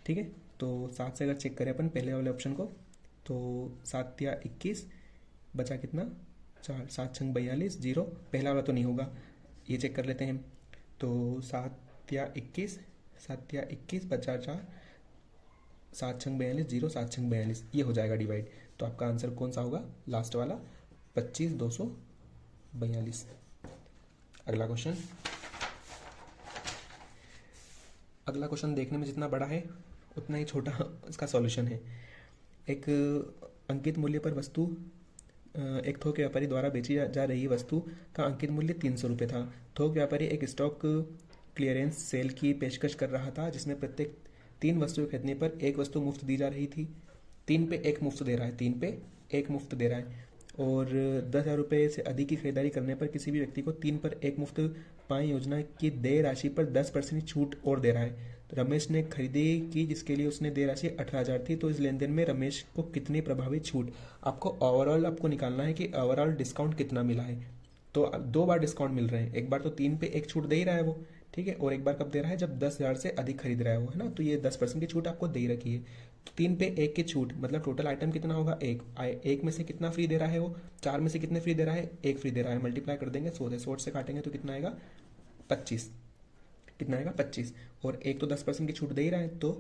Speaker 1: ठीक है, तो 7 से अगर चेक करें अपन पहले वाले ऑप्शन को, तो 7 या 21 बचा कितना 4, 7 6 42 0, पहला वाला तो नहीं होगा, ये चेक कर लेते हैं, तो 7 या 21 बचा 4, 7 6 42 0, 7 6 42, ये हो जाएगा डिवाइड, तो आपका आंसर कौन सा होगा, लास्ट वाला 25 242। अगला क्वेश्चन देखने में जितना बड़ा है उतना ही छोटा इसका सॉल्यूशन है। एक अंकित मूल्य पर वस्तु एक थोक व्यापारी द्वारा बेची जा रही वस्तु का अंकित मूल्य 300 रुपये था। थोक व्यापारी एक स्टॉक क्लियरेंस सेल की पेशकश कर रहा था जिसमें प्रत्येक 3 वस्तुएं खरीदने पर एक वस्तु मुफ्त दी जा रही थी। 3 पे 1 मुफ्त दे रहा है, 3 पे 1 मुफ्त दे रहा है। और 10,000 रुपये से अधिक की खरीदारी करने पर किसी भी व्यक्ति को 3 पर 1 मुफ्त पाई योजना की देय राशि पर 10% छूट और दे रहा है। तो रमेश ने खरीदी की जिसके लिए उसने देय राशि 18,000 थी। तो इस लेन देन में रमेश को कितनी प्रभावी छूट, आपको ओवरऑल आपको निकालना है कि ओवरऑल डिस्काउंट कितना मिला है। तो अब 2 बार डिस्काउंट मिल रहे हैं, एक बार तो 3 पे 1 छूट दे ही रहा है वो, ठीक है, और एक बार कब दे रहा है जब 10,000 से अधिक खरीद रहा है वो, है ना। तो ये 10% की छूट आपको दे ही रखी है। तो 3 पे 1 की छूट मतलब टोटल आइटम कितना होगा, एक में से कितना फ्री दे रहा है वो, 4 में से कितने फ्री दे रहा है, 1 फ्री दे रहा है। मल्टीप्लाई कर देंगे 100 से काटेंगे तो कितना आएगा 25, कितना आएगा 25। और एक तो 10% की छूट दे ही रहा है तो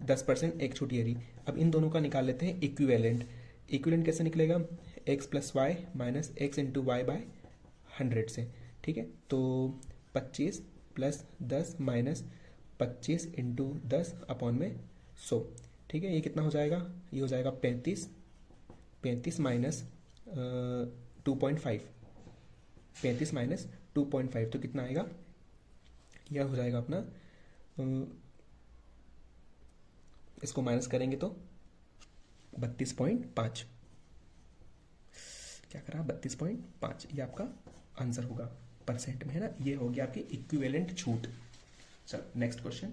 Speaker 1: 10% एक छूट ये रही। अब इन दोनों का निकाल लेते हैं इक्विवेलेंट। इक्विवेलेंट कैसे निकलेगा, x plus y minus x into y by 100 से, ठीक है। तो 25 प्लस 10 माइनस 25 इंटू 10 अपॉन में 100, ठीक है। ये कितना हो जाएगा, ये हो जाएगा 35 माइनस 2.5, 35 माइनस 2.5 तो कितना आएगा, यह हो जाएगा अपना इसको माइनस करेंगे तो 32.5, क्या करा 32.5, ये आपका आंसर होगा परसेंट में, है ना। ये हो गया आपकी इक्विवेलेंट छूट। चलो नेक्स्ट क्वेश्चन।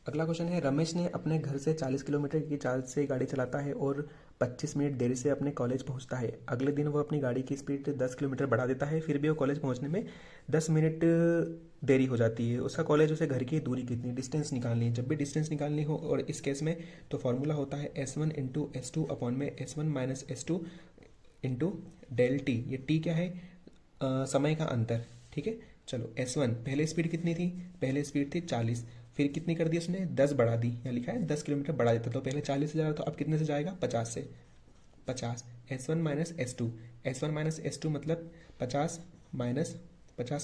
Speaker 1: अगला क्वेश्चन है, रमेश ने अपने घर से 40 किलोमीटर की चाल से गाड़ी चलाता है और 25 मिनट देरी से अपने कॉलेज पहुंचता है। अगले दिन वो अपनी गाड़ी की स्पीड 10 किलोमीटर बढ़ा देता है, फिर भी वो कॉलेज पहुंचने में 10 मिनट देरी हो जाती है। उसका कॉलेज उसे घर की दूरी कितनी, डिस्टेंस निकालनी है। जब भी डिस्टेंस निकालनी हो और इस केस में तो फॉर्मूला होता है S1 इंटू S2 अपॉन में S1 minus S2 into del t. ये टी क्या है, समय का अंतर, ठीक है। चलो S1 पहले स्पीड कितनी थी, पहले स्पीड थी 40, फिर कितनी कर दी उसने 10 बढ़ा दी, यहाँ लिखा है 10 किलोमीटर बढ़ा देता। तो पहले 40 से जा रहा तो अब कितने से जाएगा 50 से, 50 S1 minus S2, S1 minus S2 मतलब 50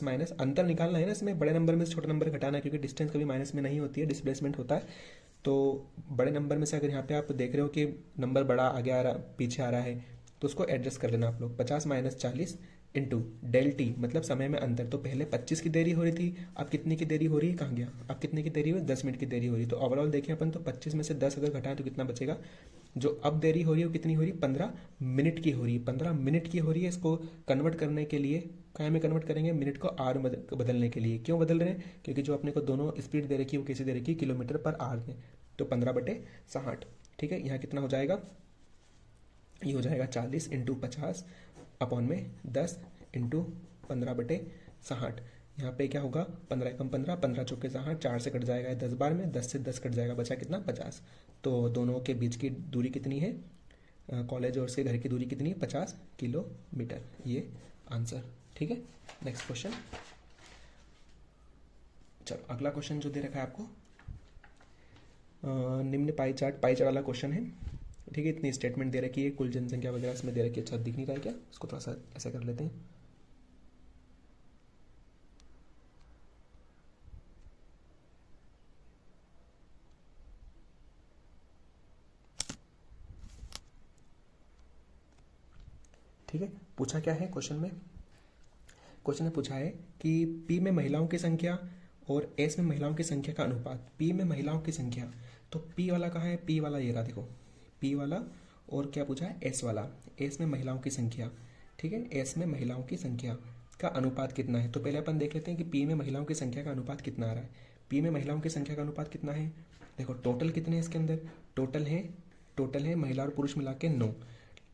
Speaker 1: माइनस अंतर निकालना है ना इसमें, बड़े नंबर में से छोटे नंबर घटाना है क्योंकि डिस्टेंस कभी माइनस में नहीं होती है, डिस्प्लेसमेंट होता है। तो बड़े नंबर में से अगर यहाँ पे आप देख रहे हो कि नंबर बड़ा आगे आ रहा पीछे आ रहा है तो उसको एडजस्ट कर लेना आप लोग। 50 माइनस 40 इंटू डेल टी मतलब समय में अंतर। तो पहले 25 की देरी हो रही थी, अब कितनी की देरी हो रही है, कहाँ गया, अब कितने की देरी हुई 10 मिनट की देरी हो रही। तो ओवरऑल देखें अपन तो 25 में से 10 अगर घटाएं तो कितना बचेगा, जो अब देरी हो रही है वो कितनी हो रही है 15 मिनट की हो रही है, 15 मिनट की हो रही है। इसको कन्वर्ट करने के लिए क्या में कन्वर्ट करेंगे, मिनट को आर बदलने के लिए। क्यों बदल रहे हैं, क्योंकि जो अपने को दोनों स्पीड दे रखी है वो कैसे दे रखी है, किलोमीटर पर आर में। तो 15/60, ठीक है। यहाँ कितना हो जाएगा, ये हो जाएगा 40 इंटू 50 अपॉन में 10 इंटू 15/60। यहाँ पे क्या होगा 15 कम 15, 15 चौके 60, 4 से कट जाएगा 10 बार में, 10 से 10 कट जाएगा, बचा कितना 50। तो दोनों के बीच की दूरी कितनी है, कॉलेज और से घर की दूरी कितनी है 50 किलोमीटर, ये आंसर, ठीक है। Next question. चलो अगला क्वेश्चन जो दे रखा है आपको, निम्न पाई चार्ट वाला क्वेश्चन है, ठीक है। इतनी स्टेटमेंट दे रखी है, कुल जनसंख्या वगैरह इसमें दे रखी है। अच्छा दिख नहीं रहा है क्या, इसको थोड़ा सा ऐसा कर लेते हैं। ठीक है, पूछा क्या है क्वेश्चन में, क्वेश्चन ने पूछा है कि P में महिलाओं की संख्या और S में महिलाओं की संख्या का अनुपात। P में महिलाओं की संख्या, तो P वाला कहाँ है, P वाला ये रहा देखो, P वाला, और क्या पूछा है S वाला, S में महिलाओं की संख्या, ठीक है। S में महिलाओं की संख्या का अनुपात कितना है, तो पहले अपन देख लेते हैं कि P में महिलाओं की संख्या का अनुपात कितना आ रहा है। P में महिलाओं की संख्या का अनुपात कितना है, देखो टोटल कितने हैं इसके अंदर, टोटल है महिला और पुरुष मिला के 9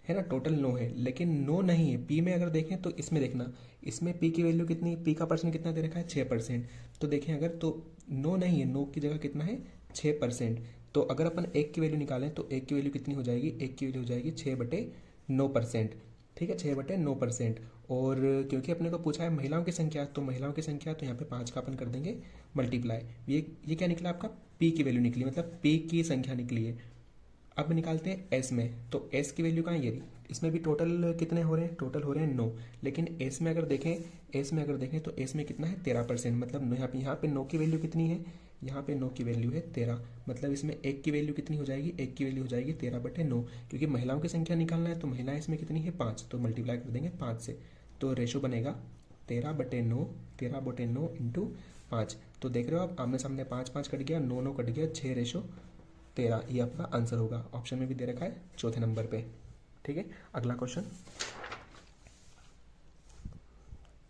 Speaker 1: है ना, टोटल 9 है, लेकिन 9 नहीं है P में। अगर देखें तो इसमें देखना, इसमें P की वैल्यू कितनी, P का परसेंट कितना दे रखा है 6%। तो देखें अगर तो 9 नहीं है, 9 की जगह कितना है 6%। तो अगर अपन 1 की वैल्यू निकालें तो 1 की वैल्यू कितनी हो जाएगी, 1 की वैल्यू हो जाएगी 6/9%, ठीक है, 6/9%। और क्योंकि अपने को पूछा है महिलाओं की संख्या, तो महिलाओं की संख्या तो यहाँ पे 5 का अपन कर देंगे मल्टीप्लाई। ये क्या निकला आपका, P की वैल्यू निकली, मतलब P की संख्या निकली है। अब निकालते हैं S में, तो S की वैल्यू कहाँ है, ये रही। इसमें भी टोटल कितने हो रहे हैं, टोटल हो रहे हैं 9, लेकिन S में अगर देखें तो S में कितना है 13%, मतलब यहाँ पे 9 की वैल्यू कितनी है, यहाँ पे 9 की वैल्यू है 13, मतलब इसमें 1 की वैल्यू कितनी हो जाएगी, 1 की वैल्यू हो जाएगी 13/9, क्योंकि महिलाओं की संख्या निकालना है तो महिलाएं इसमें कितनी है 5, तो मल्टीप्लाई कर देंगे 5 से, तो रेशो बनेगा 13/9, 13/9 इंटू 5। तो देख रहे हो आप आमने सामने 5 5 कट गया, 9 9 कट गया, 6/13, ये आपका आंसर होगा। ऑप्शन में भी दे रखा है चौथे नंबर पे। ठीक है, अगला क्वेश्चन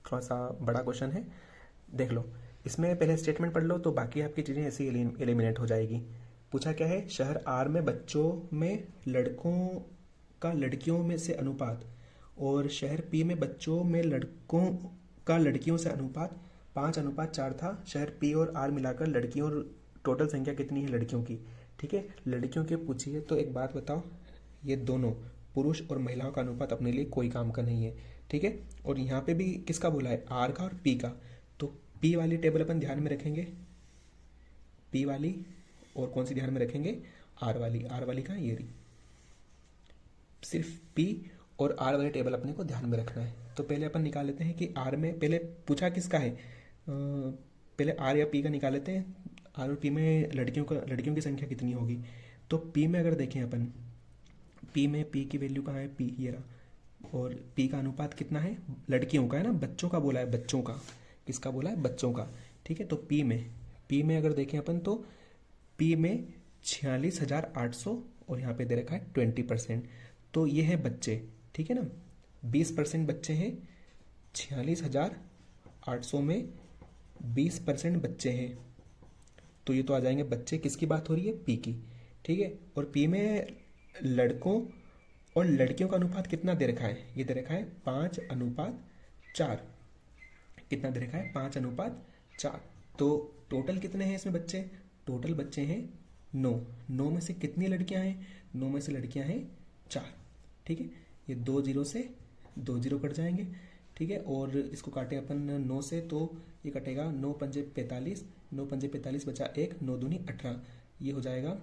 Speaker 1: थोड़ा सा बड़ा क्वेश्चन है, देख लो। इसमें पहले स्टेटमेंट पढ़ लो तो बाकी आपकी चीज़ें ऐसे एलिमिनेट हो जाएगी। पूछा क्या है, शहर आर में बच्चों में लड़कों का लड़कियों में से अनुपात और शहर पी में बच्चों में लड़कों का लड़कियों से अनुपात 5:4 था। शहर पी और आर मिलाकर लड़कियों और टोटल संख्या कितनी है लड़कियों की। ठीक है, लड़कियों के पूछिए तो एक बात बताओ, ये दोनों पुरुष और महिलाओं का अनुपात अपने लिए कोई काम का नहीं है। ठीक है, और यहाँ पे भी किसका बोला है, आर का और पी का, तो पी वाली टेबल अपन ध्यान में रखेंगे, पी वाली, और कौन सी ध्यान में रखेंगे, आर वाली। आर वाली का ये रही, सिर्फ पी और आर वाली टेबल अपने को ध्यान में रखना है। तो पहले अपन निकाल लेते हैं कि आर में, पहले पूछा किसका है, पहले आर या पी का निकाल लेते हैं। आर और पी में लड़कियों की संख्या कितनी होगी, तो पी में अगर देखें अपन, पी में पी की वैल्यू कहाँ है, पी ये रहा, और पी का अनुपात कितना है, लड़कियों का है ना, बच्चों का बोला है, बच्चों का, किसका बोला है, बच्चों का। ठीक है, तो पी में अगर देखें अपन तो पी में 46,800 और यहाँ पे दे रखा है 20%, तो ये है बच्चे। ठीक है ना, 20% बच्चे हैं, 46,800 में 20% बच्चे हैं, तो ये तो आ जाएंगे बच्चे, किसकी बात हो रही है, पी की। ठीक है, और पी में लड़कों और लड़कियों का अनुपात कितना दे रखा है, ये दे रखा है 5:4, कितना दे रखा है, 5:4। तो टोटल कितने हैं इसमें बच्चे, टोटल बच्चे हैं 9, 9 में से कितनी लड़कियां हैं, 9 में से लड़कियां हैं 4। ठीक है, ये 2 जीरो से 2 जीरो कट जाएंगे। ठीक है, और इसको काटे अपन 9 से तो ये कटेगा 9 पंजे 45, 9 पंजे 45 बचा 1, 9 दूनी 18, ये हो जाएगा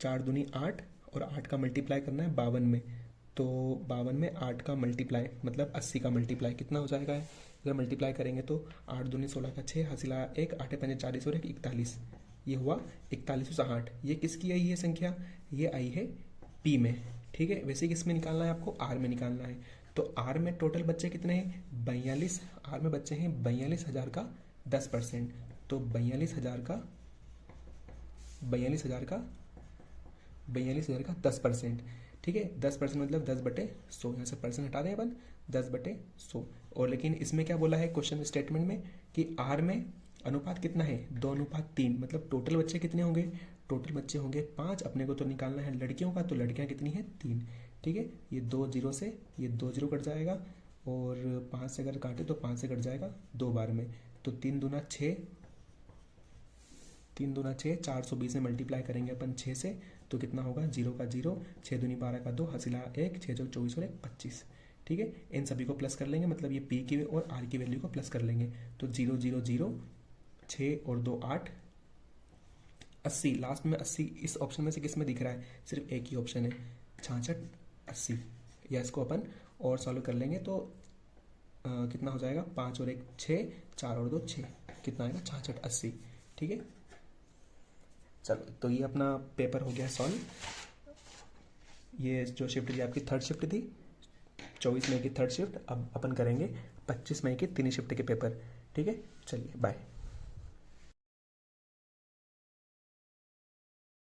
Speaker 1: 4 दूनी 8, और 8 का मल्टीप्लाई करना है 52 में, तो 52 में 8 का मल्टीप्लाई मतलब 80 का मल्टीप्लाई कितना हो जाएगा, अगर मल्टीप्लाई करेंगे तो 8 दूनी 16 का 6, हासिला 1, 8 पंजे 40 और 1 41, ये हुआ 4160। ये किसकी आई है संख्या, ये आई है पी में। ठीक है, वैसे किस में निकालना है आपको, आर में निकालना है। तो आर में टोटल बच्चे कितने हैं, 42, आर में बच्चे हैं 42,000 का 10%, तो 42,000 का 10%। ठीक है, 10% मतलब 10/100, यहाँ से परसेंट हटा दें अपन, 10/100। और लेकिन इसमें क्या बोला है क्वेश्चन स्टेटमेंट में कि आर में अनुपात कितना है, 2:3, मतलब टोटल बच्चे कितने होंगे, टोटल बच्चे होंगे 5, अपने को तो निकालना है लड़कियों का, तो लड़कियां कितनी है 3। ठीक है, ये 2 जीरो से ये 2 जीरो कट जाएगा, और 5 से अगर काटे तो 5 से कट जाएगा 2 बार में, तो 3 दूना 6, 420 में मल्टीप्लाई करेंगे अपन 6 से, तो कितना होगा, 0 का 0, 6 दूनी 12 का 2, हासिला 1, 6 चौक 24 और 1 25। ठीक है, इन सभी को प्लस कर लेंगे, मतलब ये पी की और आर की वैल्यू को प्लस कर लेंगे, तो 0 0 0, 6 और 2 8, 80, लास्ट में 80 इस ऑप्शन में से किस में दिख रहा है, सिर्फ एक ही ऑप्शन है, 66 80, या इसको अपन और सॉल्व कर लेंगे तो कितना हो जाएगा, 5 और 1 6, 4 और 2 6, कितना आएगा 66 80। ठीक है, चलो तो ये अपना पेपर हो गया सॉल्व। ये जो शिफ्ट थी आपकी थर्ड शिफ्ट थी, 24 मई की थर्ड शिफ्ट। अब अपन करेंगे 25 मई की तीन शिफ्ट के पेपर। ठीक है, चलिए बाय।